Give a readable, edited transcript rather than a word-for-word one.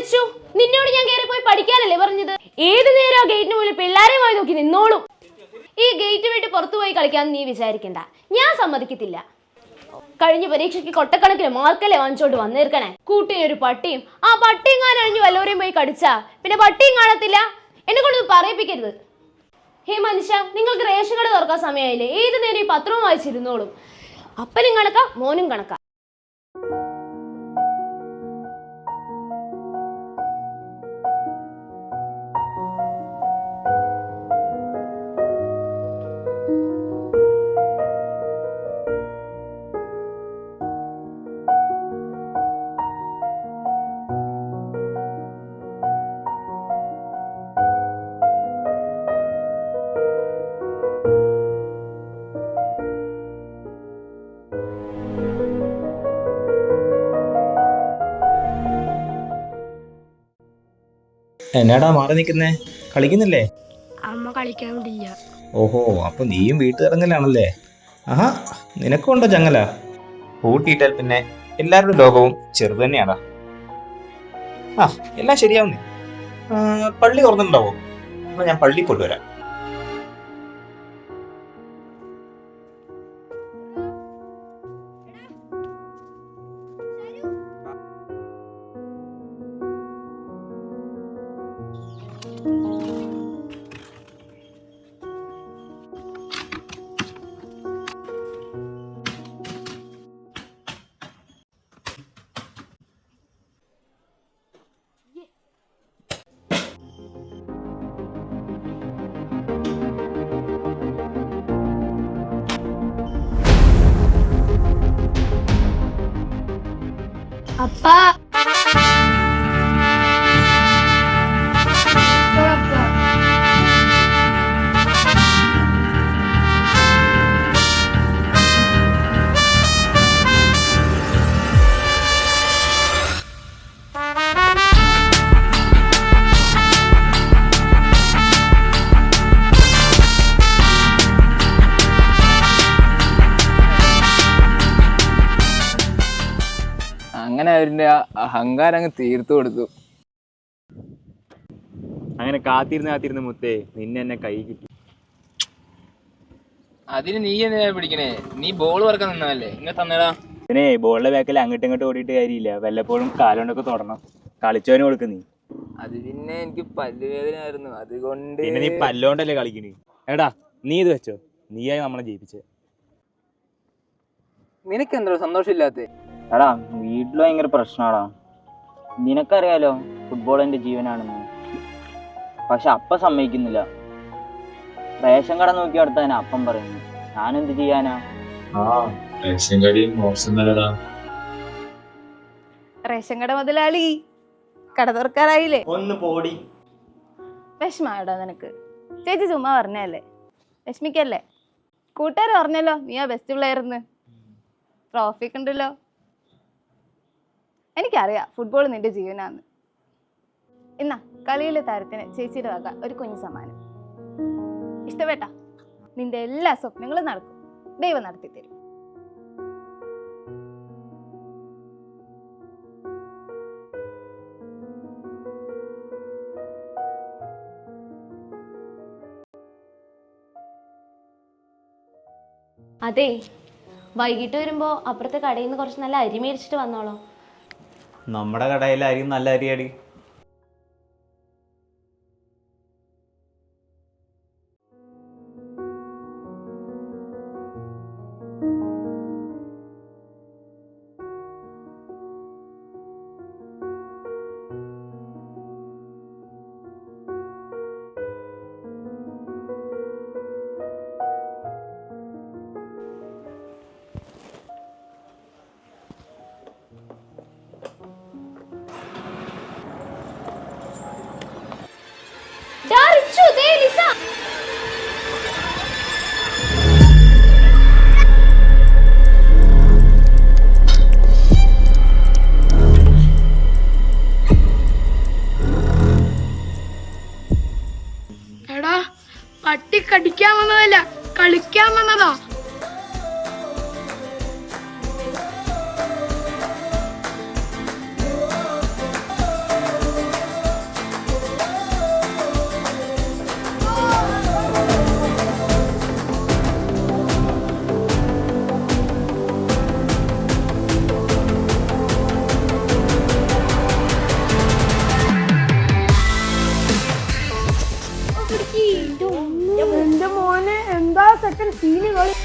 ശോ, നിന്നോട് ഞാൻ കയറി പോയി പഠിക്കാനല്ലേ പറഞ്ഞത്? ഏത് നേരം ആ ഗേറ്റിന് മുന്നിൽ പിള്ളേരെയുമായി നോക്കി നിന്നോളും. ഈ ഗേറ്റ് വിട്ട് പുറത്തു പോയി കളിക്കാന്ന് നീ വിചാരിക്കണ്ട, ഞാൻ സമ്മതിക്കത്തില്ല. കഴിഞ്ഞ പരീക്ഷയ്ക്ക് കൊട്ടക്കണക്കിന് മാർക്കല്ലേ വാങ്ങിച്ചോണ്ട് വന്നേർക്കണേ. കൂട്ടിനൊരു പട്ടിയും, ആ പട്ടിയും കാണഴിഞ്ഞു വല്ലവരെയും പോയി കടിച്ചാ പിന്നെ പട്ടിയും കാണത്തില്ല. എന്നെ കൊണ്ടൊന്നും പറയിപ്പിക്കരുത്. ഹേ മനുഷ്യ, നിങ്ങൾക്ക് റേഷൻ കട തുറക്കാൻ സമയമായില്ലേ? ഏത് നേരം ഈ പത്രവും വായിച്ചിരുന്നോളും. അപ്പനും കണക്കാ, മോനും കണക്കാ. എന്നാടാ മാറി നിൽക്കുന്നേ? കളിക്കുന്നില്ലേ? അമ്മ കളിക്കാൻ വിടില്ല. ഓഹോ, അപ്പൊ നീയും വീട്ടുകാരങ്ങലാണല്ലേ? ആഹാ, നിനക്കുണ്ടോ ചങ്ങല? കൂട്ടിയിട്ടാൽ പിന്നെ എല്ലാവരുടെ ലോകവും ചെറുത് തന്നെയാടാ. ആ, എല്ലാം ശരിയാവുന്നേ. പള്ളി തുറന്നിട്ടുണ്ടാവോ? അപ്പൊ ഞാൻ പള്ളി പോയിട്ട് വരാം. അപ്പാ, അങ്ങനെ അവരുടെ അഹങ്കാരം അങ്ങ് തീർത്തു കൊടുത്തു. അങ്ങനെ കാത്തിരുന്ന് മുത്തേ നിന്നെ എന്നെ കൈ കിട്ടി. അതിന് നീ എന്തിനാ പിടിക്കണേ? നീ ബോൾ പറക്കാൻ നിന്നല്ലേ? ഇങ്ങനെ തന്നടാ. പിന്നെ ബോളിന്റെ ബാക്കിൽ അങ്ങോട്ടും ഇങ്ങോട്ടും ഓടിയിട്ട് കാര്യമില്ല, വല്ലപ്പോഴും കാലുകൊണ്ടൊക്കെ തൊടണം. കളിച്ചവന് കൊടുക്കും നീ. അത് പിന്നെ എനിക്ക് പല്ലുവേദന ആയിരുന്നു, അതുകൊണ്ട്. പിന്നെ നീ പല്ലോണ്ടല്ലേ കളിക്കണേ? എടാ നീ ഇത് വെച്ചോ, നീയായി നമ്മളെ ജയിപ്പിച്ചേ. നിനക്ക് എന്താ സന്തോഷമില്ലാത്തേ? എടാ വീട്ടിൽ ഭയങ്കര പ്രശ്നമാടാ. നിനക്കറിയാലോ ഫുട്ബോൾ എൻ്റെ ജീവനാണെന്ന്. പക്ഷെ അപ്പ സമ്മതിക്കുന്നില്ല. റേഷൻ കട നോക്കി നടത്താൻ അപ്പം പറയുന്നു. ഞാനെന്ത് ചെയ്യാനാ? റേഷൻ കട മുതലാളി, കട തുറക്കാറായില്ലേ? ഒന്ന് പോടി. വിഷമായോടാ നിനക്ക്? ചേച്ചി ചുമ്മാ പറഞ്ഞല്ലേ, വിഷമിക്കല്ലേ. കൂട്ടുകാർ പറഞ്ഞല്ലോ നീ ആ ബെസ്റ്റ് പ്ലെയർന്ന്. ട്രോഫി ഒക്കെ ഉണ്ടല്ലോ. എനിക്കറിയാം ഫുട്ബോൾ നിന്റെ ജീവനാന്ന്. എന്നാ കളിയിലെ താരത്തിന് ചേച്ചിയുടെ വക ഒരു കുഞ്ഞു സമ്മാനം. ഇഷ്ടപ്പെട്ട? നിന്റെ എല്ലാ സ്വപ്നങ്ങളും നടക്കും, ദൈവം നടത്തി തരും. അതെ, വൈകിട്ട് വരുമ്പോ അപ്പുറത്തെ കടയിൽ നിന്ന് കുറച്ച് നല്ല അരി മേടിച്ചിട്ട് വന്നോളോ. നമ്മുടെ കടയിൽ അരി നല്ല അരിയടി. എടാ, പട്ടി കടിക്കാൻ വന്നതല്ല, കളിക്കാൻ വന്നതാ. കളി